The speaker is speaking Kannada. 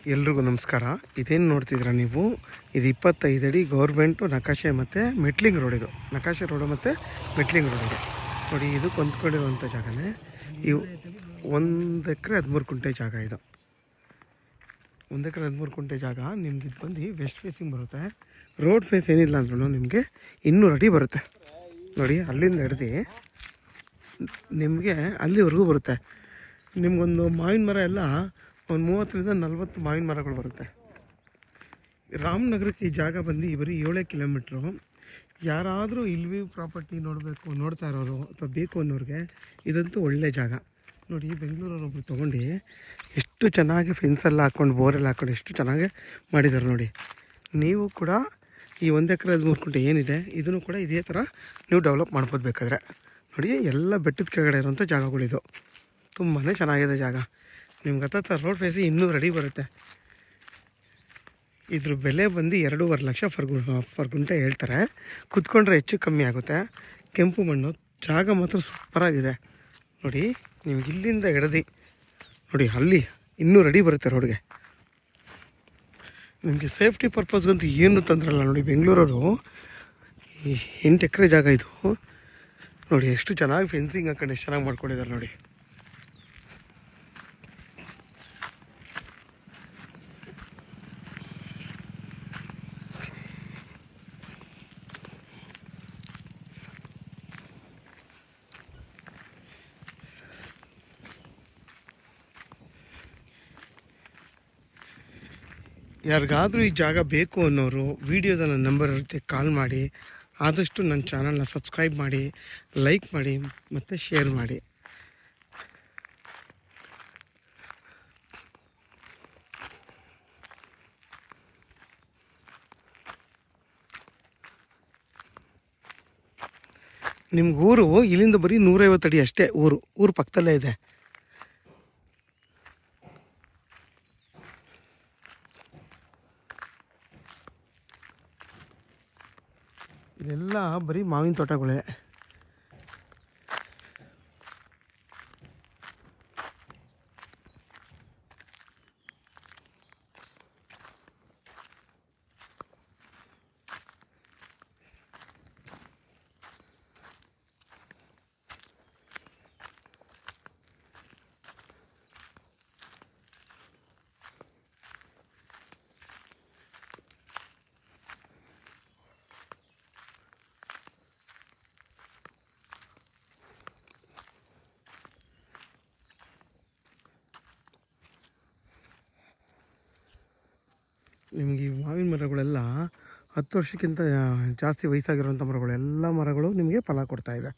ಎಲ್ರಿಗೂ ನಮಸ್ಕಾರ. ಇದೇನು ನೋಡ್ತಿದ್ದೀರಾ ನೀವು, ಇದು 25 ಅಡಿ ಗೌರ್ಮೆಂಟು ನಕಾಶೆ ಮತ್ತು ಮೆಟ್ಲಿಂಗ್ ರೋಡ್. ಇದು ನಕಾಶೆ ರೋಡು ಮತ್ತು ಮೆಟ್ಲಿಂಗ್ ರೋಡ್ ಇದೆ ನೋಡಿ. ಇದು ಹೊಂದ್ಕೊಂಡಿರುವಂಥ ಜಾಗನೇ. ಇವು 1 ಎಕರೆ 13 ಕುಂಟೆ ಜಾಗ. ಇದು 1 ಎಕರೆ 13 ಕುಂಟೆ ಜಾಗ. ನಿಮ್ಗೆ ಇದು ಬಂದು ವೆಸ್ಟ್ ಫೇಸಿಂಗ್ ಬರುತ್ತೆ. ರೋಡ್ ಫೇಸ್ ಏನಿಲ್ಲ ಅಂದ್ರೂ ನಿಮಗೆ 200 ಅಡಿ ಬರುತ್ತೆ ನೋಡಿ. ಅಲ್ಲಿಂದ ಹಿಡ್ದು ನಿಮಗೆ ಅಲ್ಲಿವರೆಗೂ ಬರುತ್ತೆ. ನಿಮಗೊಂದು ಮಾವಿನ ಮರ ಎಲ್ಲ ಒಂದು 30ರಿಂದ 40 ಮಾವಿನ ಮರಗಳು ಬರುತ್ತೆ. ರಾಮನಗರಕ್ಕೆ ಈ ಜಾಗ ಬಂದು ಬರೀ 7 ಕಿಲೋಮೀಟ್ರು. ಯಾರಾದರೂ ಇಲ್ವಿ ಪ್ರಾಪರ್ಟಿ ನೋಡ್ತಾ ಇರೋರು ಅಥವಾ ಬೇಕು ಅನ್ನೋರಿಗೆ ಇದಂತೂ ಒಳ್ಳೆ ಜಾಗ ನೋಡಿ. ಬೆಂಗಳೂರವ್ರೊಬ್ರು ತೊಗೊಂಡು ಎಷ್ಟು ಚೆನ್ನಾಗಿ ಫೆನ್ಸೆಲ್ಲ ಹಾಕ್ಕೊಂಡು ಬೋರೆಲ್ಲ ಹಾಕ್ಕೊಂಡು ಎಷ್ಟು ಚೆನ್ನಾಗಿ ಮಾಡಿದ್ದಾರೆ ನೋಡಿ. ನೀವು ಕೂಡ ಈ 1 ಎಕರೆ 13 ಕುಂಟೆ ಏನಿದೆ ಇದನ್ನು ಕೂಡ ಇದೇ ಥರ ನೀವು ಡೆವಲಪ್ ಮಾಡ್ಬೋದು ಬೇಕಾದರೆ ನೋಡಿ. ಎಲ್ಲ ಬೆಟ್ಟದ ಕೆಳಗಡೆ ಇರೋಂಥ ಜಾಗಗಳಿದು. ತುಂಬಾ ಚೆನ್ನಾಗಿದೆ ಜಾಗ. ನಿಮ್ಗೆ ಹತ್ತ ರೋಡ್ ಫೇಸಿ 200 ಅಡಿ ಬರುತ್ತೆ. ಇದ್ರ ಬೆಲೆ ಬಂದು 2.5 ಲಕ್ಷ ಫರ್ ಗುಂಟೆ ಹೇಳ್ತಾರೆ. ಕುತ್ಕೊಂಡ್ರೆ ಹೆಚ್ಚು ಕಮ್ಮಿ ಆಗುತ್ತೆ. ಕೆಂಪು ಮಣ್ಣು ಜಾಗ ಮಾತ್ರ ಸೂಪರಾಗಿದೆ ನೋಡಿ. ನಿಮ್ಗೆ ಇಲ್ಲಿಂದ ಹಿಡ್ದು ನೋಡಿ ಅಲ್ಲಿ 200 ಅಡಿ ಬರುತ್ತೆ ರೋಡ್ಗೆ. ನಿಮಗೆ ಸೇಫ್ಟಿ ಪರ್ಪಸ್ಗಂತೂ ಏನು ತೊಂದರೆಲ್ಲ ನೋಡಿ. ಬೆಂಗಳೂರವರು ಈ 8 ಎಕರೆ ಜಾಗ ಇದು ನೋಡಿ. ಎಷ್ಟು ಚೆನ್ನಾಗಿ ಫೆನ್ಸಿಂಗ್ ಹಾಕೊಂಡು ಎಷ್ಟು ಚೆನ್ನಾಗಿ ಮಾಡ್ಕೊಂಡಿದ್ದಾರೆ ನೋಡಿ. ಯಾರಿಗಾದರೂ ಈ ಜಾಗ ಬೇಕು ಅನ್ನೋರು ವಿಡಿಯೋದಲ್ಲಿ ನನ್ನ ನಂಬರ್ ಇರುತ್ತೆ, ಕಾಲ್ ಮಾಡಿ. ಆದಷ್ಟು ನನ್ನ ಚಾನಲ್ನ ಸಬ್ಸ್ಕ್ರೈಬ್ ಮಾಡಿ, ಲೈಕ್ ಮಾಡಿ ಮತ್ತು ಶೇರ್ ಮಾಡಿ. ನಿಮ್ಗೆ ಊರು ಇಲ್ಲಿಂದ ಬರೀ 150 ಅಡಿ ಅಷ್ಟೇ. ಊರು ಪಕ್ಕದಲ್ಲೇ ಇದೆ. ಇದೆಲ್ಲ ಬರೀ ಮಾವಿನ ತೋಟಗಳೇ. ನಿಮಗೆ ಈ ಮಾವಿನ ಮರಗಳೆಲ್ಲ 10 ವರ್ಷಕ್ಕಿಂತ ಜಾಸ್ತಿ ವಯಸ್ಸಾಗಿರೋಂಥ ಮರಗಳು. ಎಲ್ಲ ಮರಗಳು ನಿಮಗೆ ಫಲ ಕೊಡ್ತಾಯಿದೆ.